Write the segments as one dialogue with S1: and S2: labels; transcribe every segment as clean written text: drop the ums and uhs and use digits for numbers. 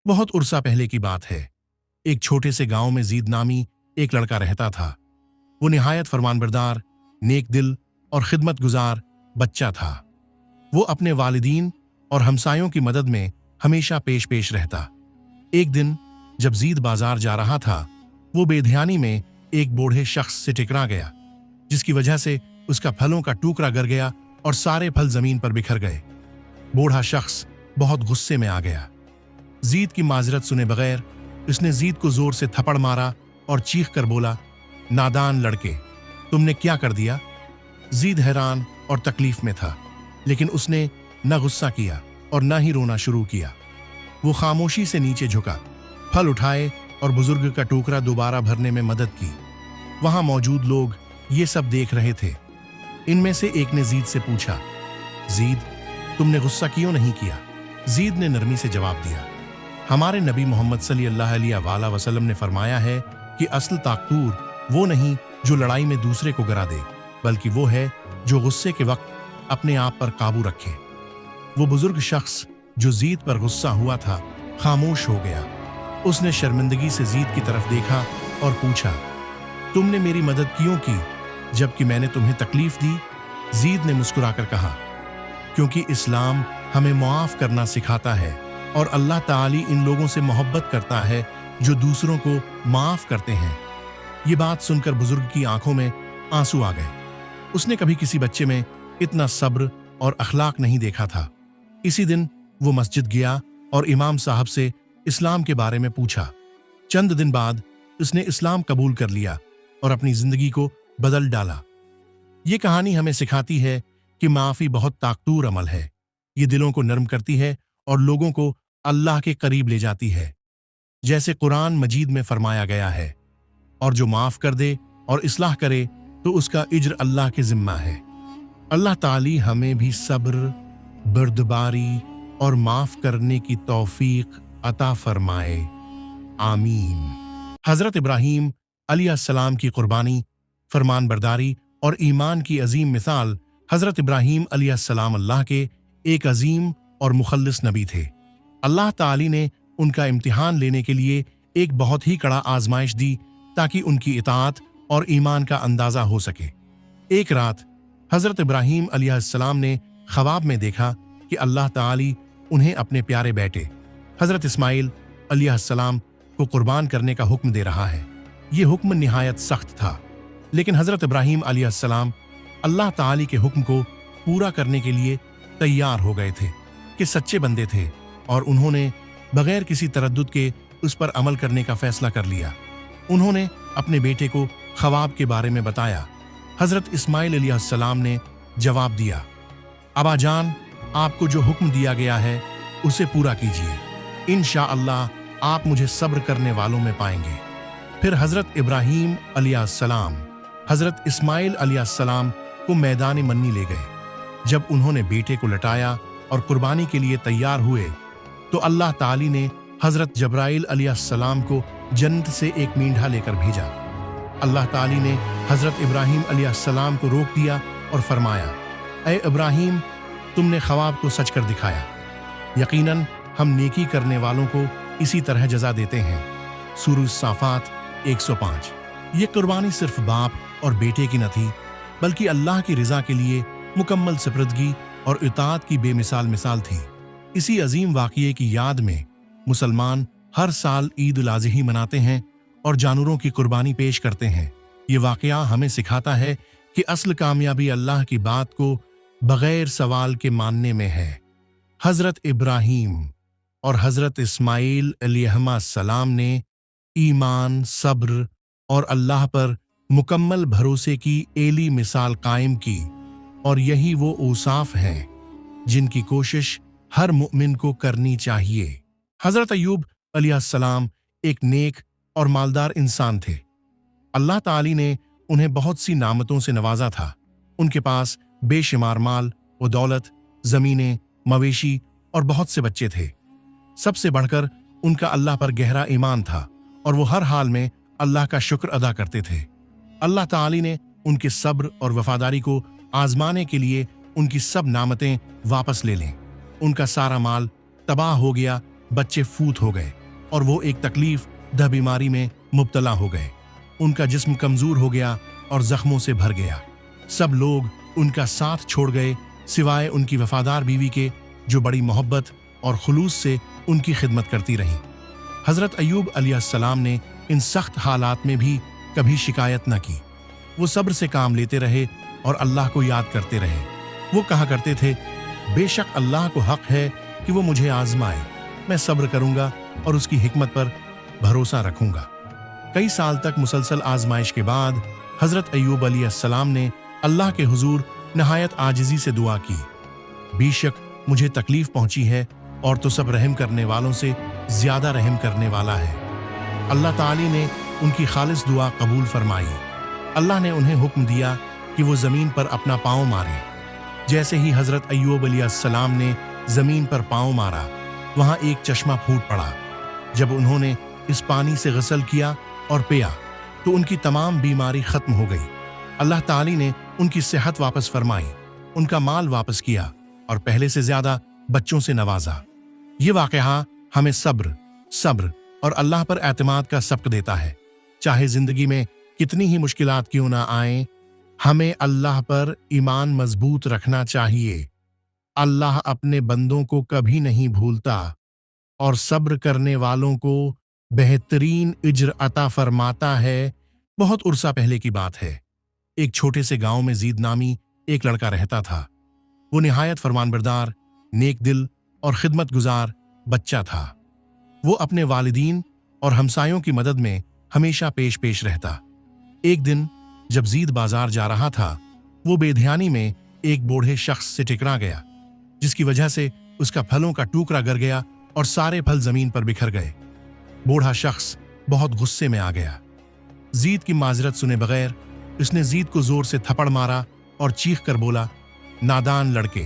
S1: बहुत उरसा पहले की बात है। एक छोटे से गांव में जीद नामी एक लड़का रहता था। वो निहायत फरमानबरदार, नेक दिल और खिदमतगुजार बच्चा था। वो अपने वालिदीन और हमसायों की मदद में हमेशा पेश पेश रहता। एक दिन जब जीद बाजार जा रहा था, वो बेध्यानी में एक बूढ़े शख्स से टकरा गया, जिसकी वजह से उसका फलों का टुकड़ा गिर गया और सारे फल जमीन पर बिखर गए। बूढ़ा शख्स बहुत गुस्से में आ गया। जीद की माजरत सुने बगैर उसने जीद को जोर से थप्पड़ मारा और चीख कर बोला, नादान लड़के, तुमने क्या कर दिया? जीद हैरान और तकलीफ में था, लेकिन उसने न गुस्सा किया और न ही रोना शुरू किया। वो खामोशी से नीचे झुका, फल उठाए और बुजुर्ग का टोकरा दोबारा भरने में मदद की। वहां मौजूद लोग ये सब देख रहे थे। इनमें से एक ने जीद से पूछा, जीद, तुमने गुस्सा क्यों नहीं किया? जीद ने नरमी से जवाब दिया, हमारे नबी मोहम्मद सल्लल्लाहु अलैहि वसल्लम ने फरमाया है कि असल ताकतूर वो नहीं जो लड़ाई में दूसरे को गिरा दे, बल्कि वो है जो गुस्से के वक्त अपने आप पर काबू रखे। वो बुजुर्ग शख्स जो जीद पर गुस्सा हुआ था, खामोश हो गया। उसने शर्मिंदगी से जीद की तरफ देखा और पूछा, तुमने मेरी मदद क्यों की जबकि मैंने तुम्हें तकलीफ दी? जीद ने मुस्कुराकर कहा, क्योंकि इस्लाम हमें मुआफ करना सिखाता है और अल्लाह ताली इन लोगों से मोहब्बत करता है जो दूसरों को माफ करते हैं। ये बात सुनकर बुजुर्ग की आंखों में आंसू आ गए। उसने कभी किसी बच्चे में इतना सब्र और अखलाक नहीं देखा था। इसी दिन वो मस्जिद गया और इमाम साहब से इस्लाम के बारे में पूछा। चंद दिन बाद उसने इस्लाम कबूल कर लिया और अपनी जिंदगी को बदल डाला। ये कहानी हमें सिखाती है कि माफी बहुत ताकतूर अमल है। ये दिलों को नरम करती है और लोगों को अल्लाह के करीब ले जाती है, जैसे कुरान मजीद में फरमाया गया है, और जो माफ कर दे और इस्लाह करे तो उसका इज्र अल्लाह के जिम्मा है। अल्लाह ताली हमें भी सब्र, बर्दबारी और माफ करने की तौफीक अता फरमाए, आमीन। हजरत इब्राहीम अलैहिस्सलाम की कुर्बानी, फरमान बरदारी और ईमान की अजीम मिसाल। हजरत इब्राहीम अलैहिस्सलाम अल्लाह के एक अजीम और मुखल्लिस नबी थे। अल्लाह ताली ने उनका इम्तिहान लेने के लिए एक बहुत ही कड़ा आजमाइश दी ताकि उनकी इताअत और ईमान का अंदाजा हो सके। एक रात हजरत इब्राहीम अलैहिस्सलाम ने ख्वाब में देखा कि अल्लाह ताली उन्हें अपने प्यारे बेटे हजरत इस्माइल अलैहिस्सलाम को कुर्बान करने का हुक्म दे रहा है। ये हुक्म निहायत सख्त था, लेकिन हजरत इब्राहीम अलैहिस्सलाम अल्लाह ताली के हुक्म को पूरा करने के लिए तैयार हो गए थे कि सच्चे बंदे थे, और उन्होंने बगैर किसी तरद्दुद के उस पर अमल करने का फैसला कर लिया। उन्होंने अपने बेटे को ख्वाब के बारे में बताया। हजरत इस्माइल अलैहिस्सलाम ने जवाब दिया, अबा जान, आपको जो हुक्म दिया गया है उसे पूरा कीजिए। इंशाअल्लाह आप मुझे सब्र करने वालों में पाएंगे। फिर हजरत इब्राहीम अलैहिस्सलाम हजरत इस्माइल अलैहिस्सलाम को मैदान मन्नी ले गए। जब उन्होंने बेटे को लटाया और कुर्बानी के लिए तैयार हुए तो अल्लाह ताली ने हजरत जब्राइल अलैहिस्सलाम को जन्नत से एक मींढा लेकर भेजा। अल्लाह ताली ने हजरत इब्राहीम अलैहिस्सलाम को रोक दिया और फरमाया, ऐ इब्राहीम, तुमने ख्वाब को सच कर दिखाया। यकीनन हम नेकी करने वालों को इसी तरह जजा देते हैं। सूरह साफात 105। ये कुर्बानी सिर्फ बाप और बेटे की न थी, बल्कि अल्लाह की रिजा के लिए मुकम्मल सप्रदगी और इताअत की बेमिसाल मिसाल थी। इसी अजीम वाक़ये की याद में मुसलमान हर साल ईद उल अज़ही मनाते हैं और जानवरों की कुर्बानी पेश करते हैं। ये वाक़या हमें सिखाता है कि असल कामयाबी अल्लाह की बात को बगैर सवाल के मानने में है। हजरत इब्राहीम और हजरत इस्माइल अलैहिस्सलाम ने ईमान, सब्र और अल्लाह पर मुकम्मल भरोसे की एली मिसाल कायम की, और यही वो औसाफ हैं जिनकी कोशिश हर मुमिन को करनी चाहिए। हजरत अय्यूब अलैहिस्सलाम एक नेक और मालदार इंसान थे। अल्लाह ताली ने उन्हें बहुत सी नामतों से नवाजा था। उनके पास बेशुमार माल व दौलत, जमीनें, मवेशी और बहुत से बच्चे थे। सबसे बढ़कर उनका अल्लाह पर गहरा ईमान था और वो हर हाल में अल्लाह का शुक्र अदा करते थे। अल्लाह ताली ने उनके सब्र और वफादारी को आजमाने के लिए उनकी सब नामतें वापस ले लें। उनका सारा माल तबाह हो गया, बच्चे फूत हो गए और वो एक तकलीफ दह बीमारी में मुब्तला हो गए। उनका जिस्म कमजोर हो गया और जख्मों से भर गया। सब लोग उनका साथ छोड़ गए सिवाय उनकी वफादार बीवी के, जो बड़ी मोहब्बत और खुलूस से उनकी खिदमत करती रहीं। हज़रत अय्यूब अलैहिस्सलाम ने इन सख्त हालात में भी कभी शिकायत न की। वो सब्र से काम लेते रहे और अल्लाह को याद करते रहे। वो कहा करते थे, बेशक अल्लाह को हक है कि वो मुझे आजमाए, मैं सब्र करूंगा और उसकी हिकमत पर भरोसा रखूंगा। कई साल तक मुसलसल आजमाइश के बाद हज़रत अय्यूब अलैहिस्सलाम ने अल्लाह के हुजूर नहायत आजिज़ी से दुआ की, बेशक मुझे तकलीफ पहुंची है और तो सब रहम करने वालों से ज्यादा रहम करने वाला है। अल्लाह ताली ने उनकी खालिस दुआ कबूल फरमाई। अल्लाह ने उन्हें हुक्म दिया कि वो ज़मीन पर अपना पाँव मारे। जैसे ही हज़रत अय्यूब अलैहिस्सलाम ने ज़मीन पर पाँव मारा, वहाँ एक चश्मा फूट पड़ा। जब उन्होंने इस पानी से गसल किया और पिया तो उनकी तमाम बीमारी ख़त्म हो गई। अल्लाह ताली ने उनकी सेहत वापस फरमाई, उनका माल वापस किया और पहले से ज़्यादा बच्चों से नवाजा। ये वाक़या हमें सब्र और अल्लाह पर एतमाद का सबक देता है। चाहे ज़िंदगी में कितनी ही मुश्किलात क्यों ना आए, हमें अल्लाह पर ईमान मजबूत रखना चाहिए। अल्लाह अपने बंदों को कभी नहीं भूलता और सब्र करने वालों को बेहतरीन इज्र अता फरमाता है। बहुत उर्सा पहले की बात है। एक छोटे से गांव में ज़ीद नामी एक लड़का रहता था। वो निहायत फरमानबरदार, नेक दिल और खिदमत गुजार बच्चा था। वो अपने वालिदीन और हमसायों की मदद में हमेशा पेश रहता। एक दिन जब ज़ीद बाजार जा रहा था, वो बेध्यानी में एक बूढ़े शख्स से टकरा गया, जिसकी वजह से उसका फलों का टुकड़ा गिर गया और सारे फल जमीन पर बिखर गए। बूढ़ा शख्स बहुत गुस्से में आ गया। ज़ीद की माजरत सुने बगैर उसने ज़ीद को जोर से थप्पड़ मारा और चीख कर बोला, नादान लड़के,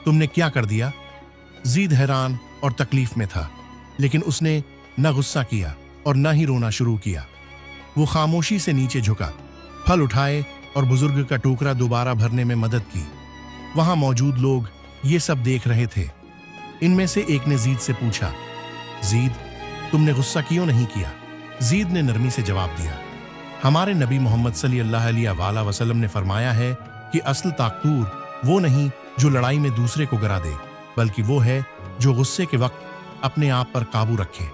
S1: तुमने क्या कर दिया? ज़ीद हैरान और तकलीफ में था, लेकिन उसने न गुस्सा किया और न ही रोना शुरू किया। वो खामोशी से नीचे झुका, फल उठाए और बुजुर्ग का टुकड़ा दोबारा भरने में मदद की। वहां मौजूद लोग ये सब देख रहे थे। इनमें से एक ने ज़ीद से पूछा, ज़ीद, तुमने गुस्सा क्यों नहीं किया? ज़ीद ने नरमी से जवाब दिया, हमारे नबी मोहम्मद सल्लल्लाहु अलैहि वसल्लम ने फरमाया है कि असल ताकतूर वो नहीं जो लड़ाई में दूसरे को गिरा दे, बल्कि वो है जो गुस्से के वक्त अपने आप पर काबू रखे।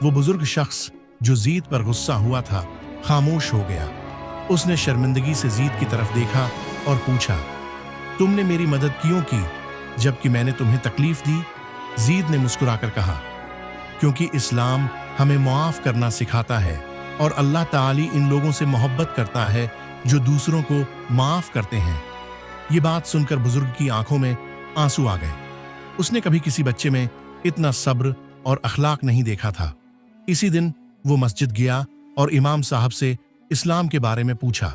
S1: वो बुजुर्ग शख्स जो ज़ीद पर गुस्सा हुआ था, खामोश हो गया। उसने शर्मिंदगी से ज़ीद की तरफ देखा और पूछा, तुमने मेरी मदद क्यों की जबकि मैंने तुम्हें तकलीफ दी? ज़ीद ने मुस्कुराकर कहा, क्योंकि इस्लाम हमें मुआफ करना सिखाता है और अल्लाह ताली इन लोगों से मोहब्बत करता है जो दूसरों को माफ करते हैं। ये बात सुनकर बुजुर्ग की आंखों में आंसू आ गए। उसने कभी किसी बच्चे में इतना सब्र और अखलाक नहीं देखा था। इसी दिन वो मस्जिद गया और इमाम साहब से इस्लाम के बारे में पूछा।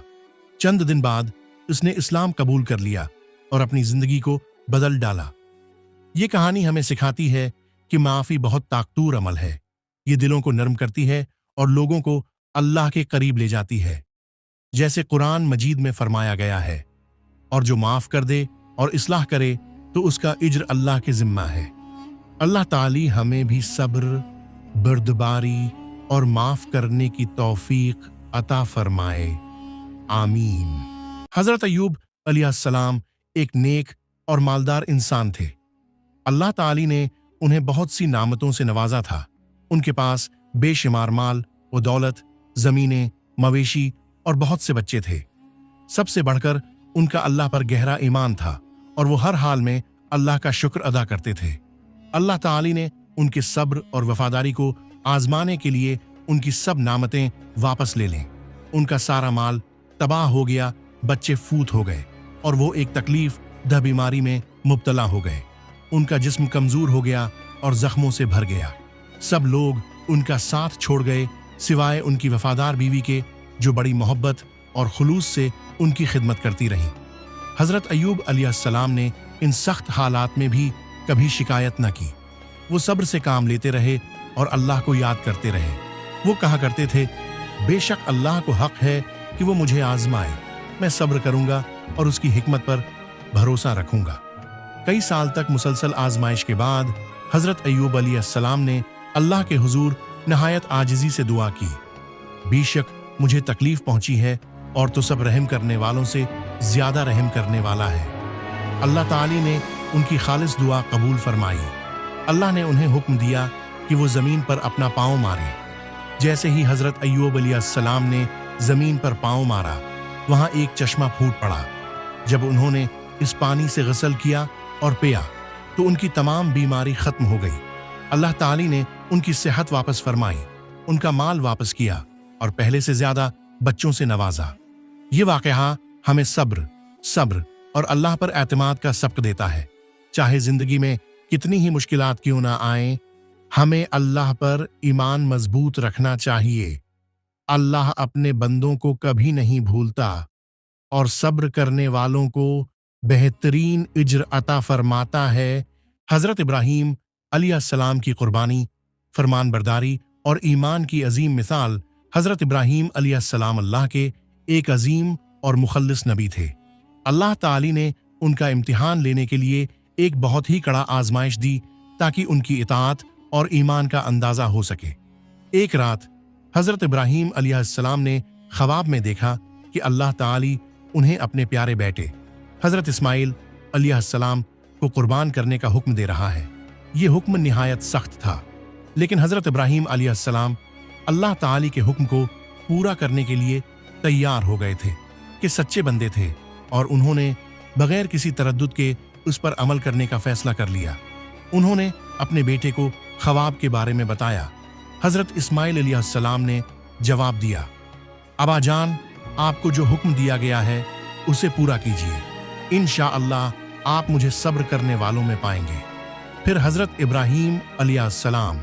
S1: चंद दिन बाद उसने इस्लाम कबूल कर लिया और अपनी जिंदगी को बदल डाला। ये कहानी हमें सिखाती है कि माफ़ी बहुत ताकतूर अमल है। ये दिलों को नरम करती है और लोगों को अल्लाह के करीब ले जाती है, जैसे कुरान मजीद में फरमाया गया है, और जो माफ कर दे और इस्लाह करे तो उसका इज्र अल्लाह के जिम्मा है। अल्लाह ताली हमें भी सब्र, बर्दबारी और माफ करने की तौफीक अता फरमाए, आमीन। हजरत अय्यूब अलैहिस्सलाम एक नेक और मालदार इंसान थे। अल्लाह ताली ने उन्हें बहुत सी नामतों से नवाजा था। उनके पास बेशुमार माल व दौलत, जमीनें, मवेशी और बहुत से बच्चे थे। सबसे बढ़कर उनका अल्लाह पर गहरा ईमान था और वो हर हाल में अल्लाह का शुक्र अदा करते थे। अल्लाह ताली ने उनके सब्र और वफादारी को आजमाने के लिए उनकी सब नामतें वापस ले लें। उनका सारा माल तबाह हो गया, बच्चे फूत हो गए और वो एक तकलीफ दह बीमारी में मुब्तला हो गए। उनका जिस्म कमजोर हो गया और जख्मों से भर गया। सब लोग उनका साथ छोड़ गए सिवाय उनकी वफादार बीवी के, जो बड़ी मोहब्बत और खुलूस से उनकी खिदमत करती रहीं। हज़रत अय्यूब अलैहिस्सलाम ने इन सख्त हालात में भी कभी शिकायत न की। वो सब्र से काम लेते रहे और अल्लाह को याद करते रहे। वो कहा करते थे, बेशक अल्लाह को हक है कि वो मुझे आजमाए, मैं सब्र करूंगा और उसकी हिकमत पर भरोसा रखूंगा। कई साल तक मुसलसल आजमाइश के बाद हजरत अय्यूब अलैहिस्सलाम ने अल्लाह के हुजूर नहायत आजिज़ी से दुआ की, बेशक मुझे तकलीफ पहुंची है और तो सब रहम करने वालों से ज्यादा रहम करने वाला है। अल्लाह ताली ने उनकी खालिस दुआ कबूल फरमाई। अल्लाह ने उन्हें हुक्म दिया कि वो ज़मीन पर अपना पाँव मारें। जैसे ही हजरत अय्यूब अलैहिस्सलाम ने ज़मीन पर पाँव मारा, वहाँ एक चश्मा फूट पड़ा। जब उन्होंने इस पानी से गसल किया और पिया तो उनकी तमाम बीमारी खत्म हो गई। अल्लाह ताली ने उनकी सेहत वापस फरमाई, उनका माल वापस किया और पहले से ज्यादा बच्चों से नवाजा। ये वाक़या हमें सब्र और अल्लाह पर एतमाद का सबक देता है। चाहे जिंदगी में कितनी ही मुश्किलात क्यों ना आए, हमें अल्लाह पर ईमान मजबूत रखना चाहिए। अल्लाह अपने बंदों को कभी नहीं भूलता और सब्र करने वालों को बेहतरीन इज्र अता फरमाता है। हजरत इब्राहीम अलैहिस्सलाम की कुर्बानी, फरमान बरदारी और ईमान की अजीम मिसाल। हजरत इब्राहीम अलैहिस्सलाम अल्लाह के एक अजीम और मुखल्लिस नबी थे। अल्लाह ताली ने उनका इम्तिहान लेने के लिए एक बहुत ही कड़ा आजमाइश दी ताकि उनकी इताअत और ईमान का अंदाजा हो सके। एक रात हजरत इब्राहीम अलैहिस्सलाम ने ख्वाब में देखा कि अल्लाह ताली उन्हें अपने प्यारे बेटे हजरत इस्माइल अलैहिस्सलाम को कुर्बान करने का हुक्म दे रहा है। ये हुक्म निहायत सख्त था, लेकिन हजरत इब्राहीम अलैहिस्सलाम अल्लाह ताली के हुक्म को पूरा करने के लिए तैयार हो गए थे कि सच्चे बंदे थे और उन्होंने बगैर किसी तरद्दुद के उस पर अमल करने का फैसला कर लिया। उन्होंने अपने बेटे को ख्वाब के बारे में बताया। हजरत इस्माइल अलैहिस्सलाम ने जवाब दिया, अबा जान, आपको जो हुक्म दिया गया है उसे पूरा कीजिए, इंशाअल्लाह आप मुझे सब्र करने वालों में पाएंगे। फिर हजरत इब्राहीम अलैहिस्सलाम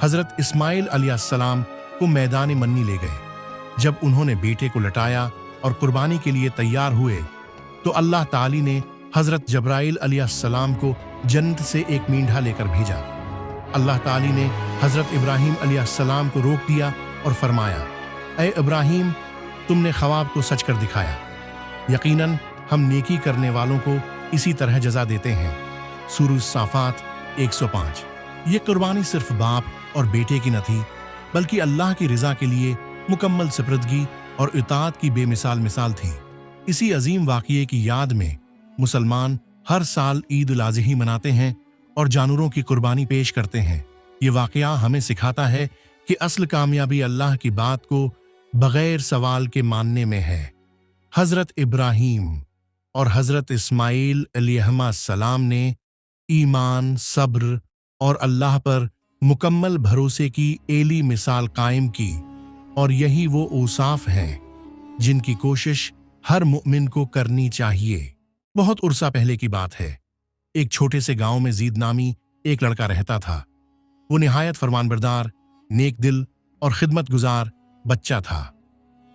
S1: हजरत इस्माइल अलैहिस्सलाम को मैदान मन्नी ले गए। जब उन्होंने बेटे को लटाया और कुर्बानी के लिए तैयार हुए तो अल्लाह ताली ने हजरत जब्राइल अलैहिस्सलाम को जन्नत से एक मींढा लेकर भेजा। अल्लाह ताली ने हजरत इब्राहीम अलैहिस्सलाम को रोक दिया और फरमाया, ऐ इब्राहीम, तुमने ख्वाब को सच कर दिखाया। यकीनन हम नेकी करने वालों को इसी तरह जजा देते हैं। सूरह साफात 105। ये कुर्बानी सिर्फ बाप और बेटे की न थी, बल्कि अल्लाह की रिजा के लिए मुकम्मल सप्रदगी और इताअत की बेमिसाल मिसाल थी। इसी अजीम वाक़ये की याद में मुसलमान हर साल ईद उल अज़ही मनाते हैं और जानवरों की कुर्बानी पेश करते हैं। ये वाक़या हमें सिखाता है कि असल कामयाबी अल्लाह की बात को बगैर सवाल के मानने में है। हजरत इब्राहीम और हजरत इस्माइल अलैहिस्सलाम ने ईमान, सब्र और अल्लाह पर मुकम्मल भरोसे की एली मिसाल कायम की, और यही वो औसाफ हैं जिनकी कोशिश हर मुमिन को करनी चाहिए। बहुत उरसा पहले की बात है। एक छोटे से गांव में जीद नामी एक लड़का रहता था। वो निहायत फरमानबरदार, नेक दिल और खिदमत गुजार बच्चा था।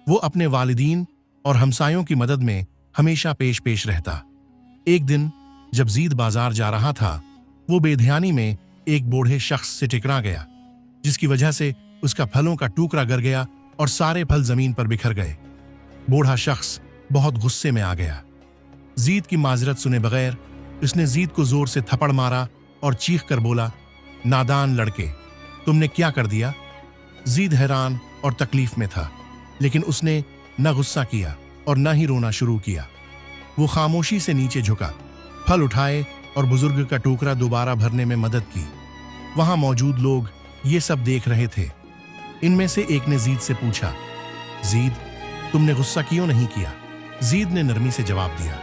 S1: वो अपने वालिदीन और हमसायों की मदद में हमेशा पेश रहता। एक दिन जब जीद बाजार जा रहा था, वो बेध्यानी में एक बूढ़े शख्स से टकरा गया, जिसकी वजह से उसका फलों का टुकड़ा गिर गया और सारे फल जमीन पर बिखर गए। बूढ़ा शख्स बहुत गुस्से में आ गया। जीद की माजरत सुने बगैर उसने जीद को जोर से थप्पड़ मारा और चीख कर बोला, नादान लड़के, तुमने क्या कर दिया? जीद हैरान और तकलीफ में था, लेकिन उसने न गुस्सा किया और न ही रोना शुरू किया। वो खामोशी से नीचे झुका, फल उठाए और बुजुर्ग का टुकड़ा दोबारा भरने में मदद की। वहां मौजूद लोग ये सब देख रहे थे। इनमें से एक ने जीद से पूछा, जीद, तुमने गुस्सा क्यों नहीं किया? जीद ने नरमी से जवाब दिया,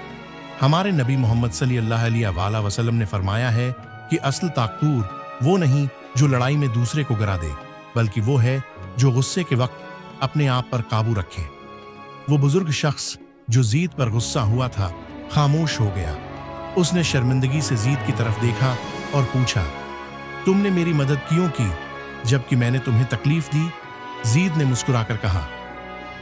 S1: हमारे नबी मोहम्मद सल्लल्लाहु अलैहि वसल्लम ने फरमाया है कि असल ताकतूर वो नहीं जो लड़ाई में दूसरे को गिरा दे, बल्कि वो है जो गुस्से के वक्त अपने आप पर काबू रखे। वो बुजुर्ग शख्स जो जीद पर गुस्सा हुआ था, खामोश हो गया। उसने शर्मिंदगी से जीद की तरफ देखा और पूछा, तुमने मेरी मदद क्यों की जबकि मैंने तुम्हें तकलीफ दी? जीद ने मुस्कुराकर कहा,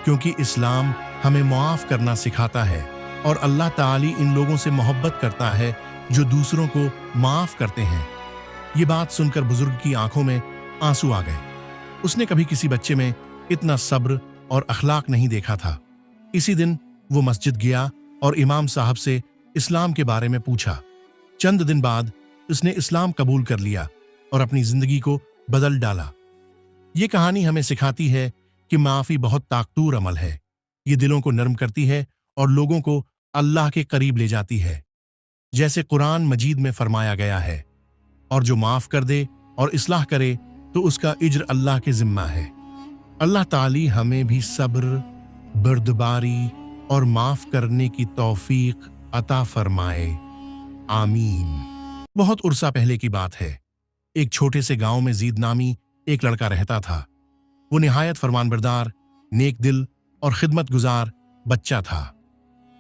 S1: क्योंकि इस्लाम हमें मुआफ करना सिखाता है और अल्लाह ताली इन लोगों से मोहब्बत करता है जो दूसरों को माफ करते हैं। ये बात सुनकर बुजुर्ग की आंखों में आंसू आ गए। उसने कभी किसी बच्चे में इतना सब्र और अखलाक नहीं देखा था। इसी दिन वो मस्जिद गया और इमाम साहब से इस्लाम के बारे में पूछा। चंद दिन बाद उसने इस्लाम कबूल कर लिया और अपनी जिंदगी को बदल डाला। ये कहानी हमें सिखाती है कि माफी बहुत ताकतूर अमल है। ये दिलों को नरम करती है और लोगों को अल्लाह के करीब ले जाती है। जैसे कुरान मजीद में फरमाया गया है, और जो माफ कर दे और इस्लाह करे तो उसका इज्र अल्लाह के जिम्मा है। अल्लाह ताली हमें भी सब्र, बर्दबारी और माफ करने की तौफीक अता फरमाए, आमीन। बहुत उरसा पहले की बात है। एक छोटे से गांव में जीद नामी एक लड़का रहता था। वो निहायत फरमानबरदार, नेक दिल और खिदमत गुजार बच्चा था।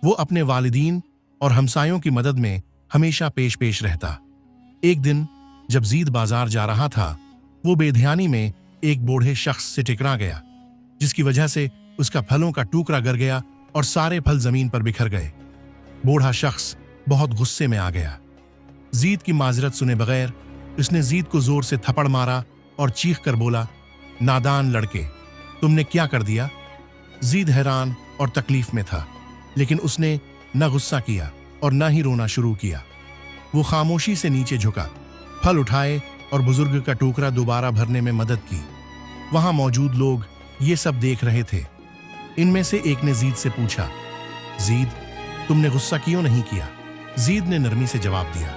S1: वो अपने वालिदीन और हमसायों की मदद में हमेशा पेश रहता। एक दिन जब जीद बाजार जा रहा था, वो बेध्यानी में एक बूढ़े शख्स से टकरा गया, जिसकी वजह से उसका फलों का टुकड़ा गिर गया और सारे फल जमीन पर बिखर गए। बूढ़ा शख्स बहुत गुस्से में आ गया। जीद की माजरत सुने बगैर उसने जीद को जोर से थप्पड़ मारा और चीख कर बोला, नादान लड़के, तुमने क्या कर दिया? जीद हैरान और तकलीफ में था, लेकिन उसने न गुस्सा किया और न ही रोना शुरू किया। वो खामोशी से नीचे झुका, फल उठाए और बुजुर्ग का टुकड़ा दोबारा भरने में मदद की। वहां मौजूद लोग ये सब देख रहे थे। इनमें से एक ने जीद से पूछा, जीद, तुमने गुस्सा क्यों नहीं किया? जीद ने नरमी से जवाब दिया,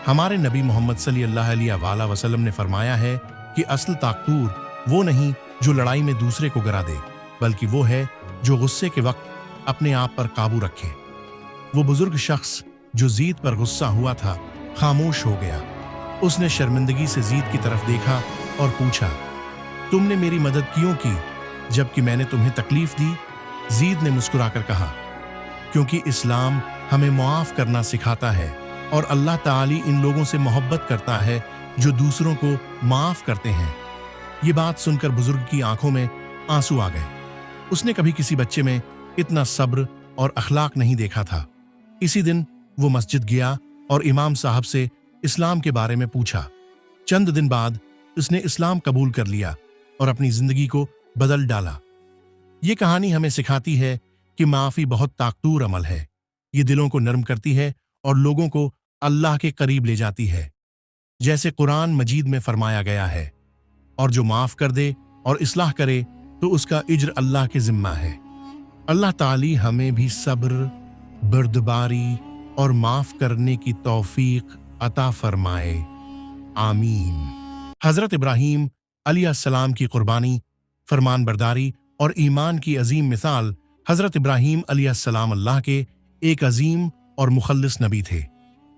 S1: हमारे नबी मोहम्मद सल्लल्लाहु अलैहि वसल्लम ने फरमाया है कि असल ताकतूर वो नहीं जो लड़ाई में दूसरे को गिरा दे, बल्कि वो है जो गुस्से के वक्त अपने आप पर काबू रखे। वो बुजुर्ग शख्स जो जीद पर गुस्सा हुआ था, खामोश हो गया। उसने शर्मिंदगी से जीद की तरफ देखा और पूछा, तुमने मेरी मदद क्यों की जबकि मैंने तुम्हें तकलीफ दी? जीद ने मुस्कुराकर कहा, क्योंकि इस्लाम हमें मुआफ करना सिखाता है और अल्लाह ताली इन लोगों से मोहब्बत करता है जो दूसरों को माफ करते हैं। ये बात सुनकर बुजुर्ग की आंखों में आंसू आ गए। उसने कभी किसी बच्चे में इतना सब्र और अखलाक नहीं देखा था। इसी दिन वो मस्जिद गया और इमाम साहब से इस्लाम के बारे में पूछा। चंद दिन बाद उसने इस्लाम कबूल कर लिया और अपनी जिंदगी को बदल डाला। ये कहानी हमें सिखाती है कि माफी बहुत ताकतूर अमल है। ये दिलों को नरम करती है और लोगों को अल्लाह के करीब ले जाती है। जैसे कुरान मजीद में फरमाया गया है, और जो माफ कर दे और इस्लाह करे तो उसका इज्र अल्लाह के जिम्मा है। अल्लाह ताली हमें भी सब्र, बर्दबारी और माफ करने की तौफीक अता फरमाए, आमीन। हजरत इब्राहीम अलैहिस्सलाम की कुर्बानी, फरमानबरदारी और ईमान की अजीम मिसाल। हजरत इब्राहीम अलैहिस्सलाम अल्लाह के एक अजीम और मुखल्लिस नबी थे।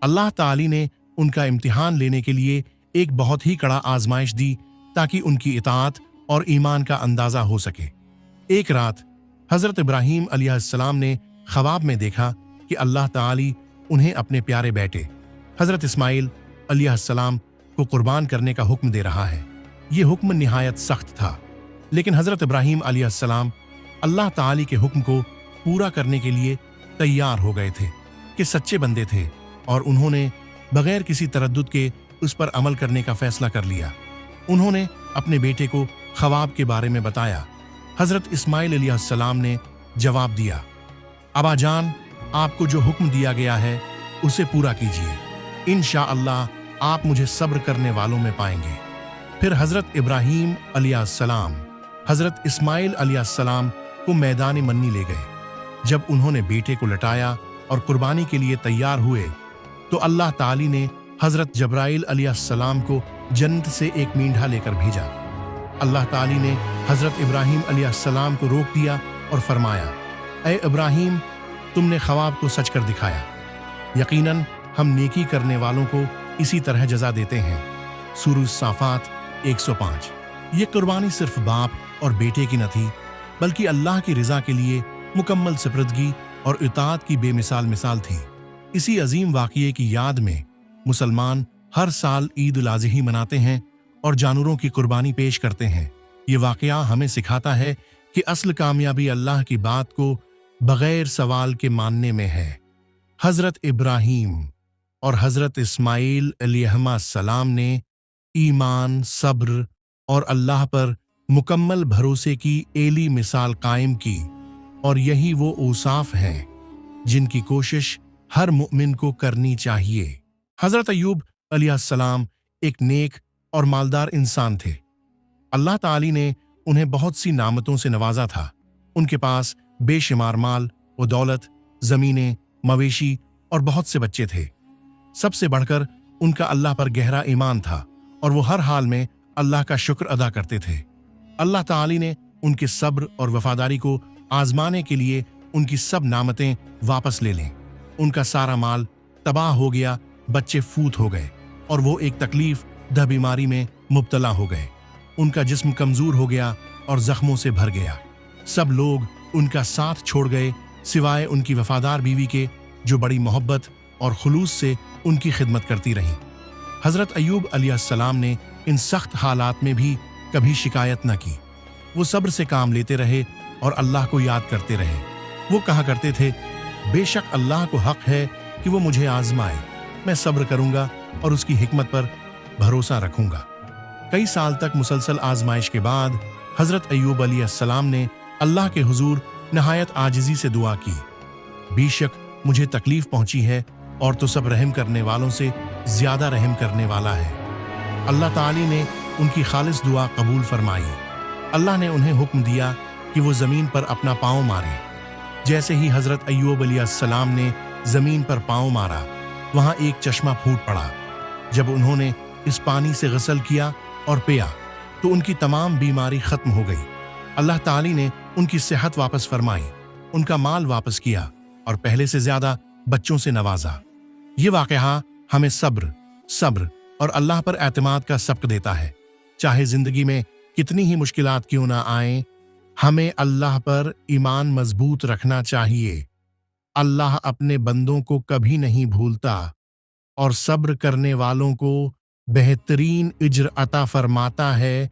S1: अल्लाह ताली ने उनका इम्तिहान लेने के लिए एक बहुत ही कड़ा आजमाइश दी ताकि उनकी इताअत और ईमान का अंदाजा हो सके। एक रात हजरत इब्राहीम अलैहिस्सलाम ने ख्वाब में देखा कि अल्लाह ताली उन्हें अपने प्यारे बेटे हजरत इस्माइल अलैहिस्सलाम को कुर्बान करने का हुक्म दे रहा है। ये हुक्म निहायत सख्त था, लेकिन हजरत इब्राहीम अलैहिस्सलाम अल्लाह ताली के हुक्म को पूरा करने के लिए तैयार हो गए थे कि सच्चे बंदे थे, और उन्होंने बगैर किसी तरद्दुद के उस पर अमल करने का फैसला कर लिया। उन्होंने अपने बेटे को ख्वाब के बारे में बताया। हजरत इस्माइल अलैहिस्सलाम ने जवाब दिया, अबा जान, आपको जो हुक्म दिया गया है उसे पूरा कीजिए। इंशाअल्लाह आप मुझे सब्र करने वालों में पाएंगे। फिर हजरत इब्राहीम अलैहिस्सलाम हजरत इस्माइल अलैहिस्सलाम को मैदान मन्नी ले गए। जब उन्होंने बेटे को लटाया और कुर्बानी के लिए तैयार हुए तो अल्लाह ताली ने हजरत जब्राइल अलैहिस्सलाम को जन्नत से एक मींढा लेकर भेजा। अल्लाह ताली ने हजरत इब्राहीम अलैहिस्सलाम को रोक दिया और फरमाया, ऐ इब्राहीम, तुमने ख्वाब को सच कर दिखाया। यकीनन हम नेकी करने वालों को इसी तरह जजा देते हैं। सूरह साफात 105। ये कुर्बानी सिर्फ बाप और बेटे की न थी, बल्कि अल्लाह की रिजा के लिए मुकम्मल सप्रदगी और इताअत की बेमिसाल मिसाल थी। इसी अजीम वाक़ये की याद में मुसलमान हर साल ईद उल अज़ही मनाते हैं और जानवरों की कुर्बानी पेश करते हैं। ये वाक़या हमें सिखाता है कि असल कामयाबी अल्लाह की बात को बगैर सवाल के मानने में है। हजरत इब्राहीम और हजरत इस्माइल अलैहिस्सलाम ने ईमान, सब्र और अल्लाह पर मुकम्मल भरोसे की एली मिसाल कायम की, और यही वो औसाफ हैं जिनकी कोशिश हर मुमिन को करनी चाहिए। हजरत अय्यूब अलैहिस्सलाम एक नेक اور मालदार इंसान थे। अल्लाह ताली ने उन्हें बहुत सी नामतों से नवाजा था। उनके पास बेशुमार माल व दौलत, जमीनें, मवेशी और बहुत से बच्चे थे। सबसे बढ़कर उनका अल्लाह पर गहरा ईमान था और वो हर हाल में अल्लाह का शुक्र अदा करते थे। अल्लाह ताली ने उनके सब्र और वफादारी को आजमाने के लिए उनकी सब नामतें वापस ले लें। उनका सारा माल तबाह हो गया, बच्चे फूत हो गए और वो एक तकलीफ दह बीमारी में मुब्तला हो गए। उनका जिस्म कमजोर हो गया और जख्मों से भर गया। सब लोग उनका साथ छोड़ गए सिवाय उनकी वफादार बीवी के, जो बड़ी मोहब्बत और खुलूस से उनकी खिदमत करती रही। हजरत अय्यूब अलैहिस्सलाम ने इन सख्त हालात में भी कभी शिकायत न की। वो सब्र से काम लेते रहे और अल्लाह को याद करते रहे। वो कहा करते थे, बेशक अल्लाह को हक है कि वो मुझे आजमाए, मैं सब्र करूंगा और उसकी हिकमत पर भरोसा रखूंगा। कई साल तक मुसलसल आजमाइश के बाद हजरत अय्यूब अलैहिस्सलाम ने अल्लाह के हुजूर नहायत आजिजी से दुआ की, बेशक मुझे तकलीफ पहुंची है और तो सब रहम करने वालों से ज्यादा रहम करने वाला है। अल्लाह ताली ने उनकी खालिस दुआ कबूल फरमाई। अल्लाह ने उन्हें हुक्म दिया कि वो जमीन पर अपना पांव मारे। जैसे ही हजरत अय्यूब अलैहिस्सलाम ने जमीन पर पांव मारा, वहां एक चश्मा फूट पड़ा। जब उन्होंने इस पानी से गसल किया और पिया तो उनकी तमाम बीमारी खत्म हो गई। अल्लाह ताली ने उनकी सेहत वापस फरमाई, उनका माल वापस किया और पहले से ज्यादा बच्चों से नवाजा। ये वाकया हमें सब्र और अल्लाह पर एतमाद का सबक देता है। चाहे जिंदगी में कितनी ही मुश्किलात क्यों ना आए, हमें अल्लाह पर ईमान मजबूत रखना चाहिए। अल्लाह अपने बंदों को कभी नहीं भूलता और सब्र करने वालों को बेहतरीन इज्र अता फरमाता है।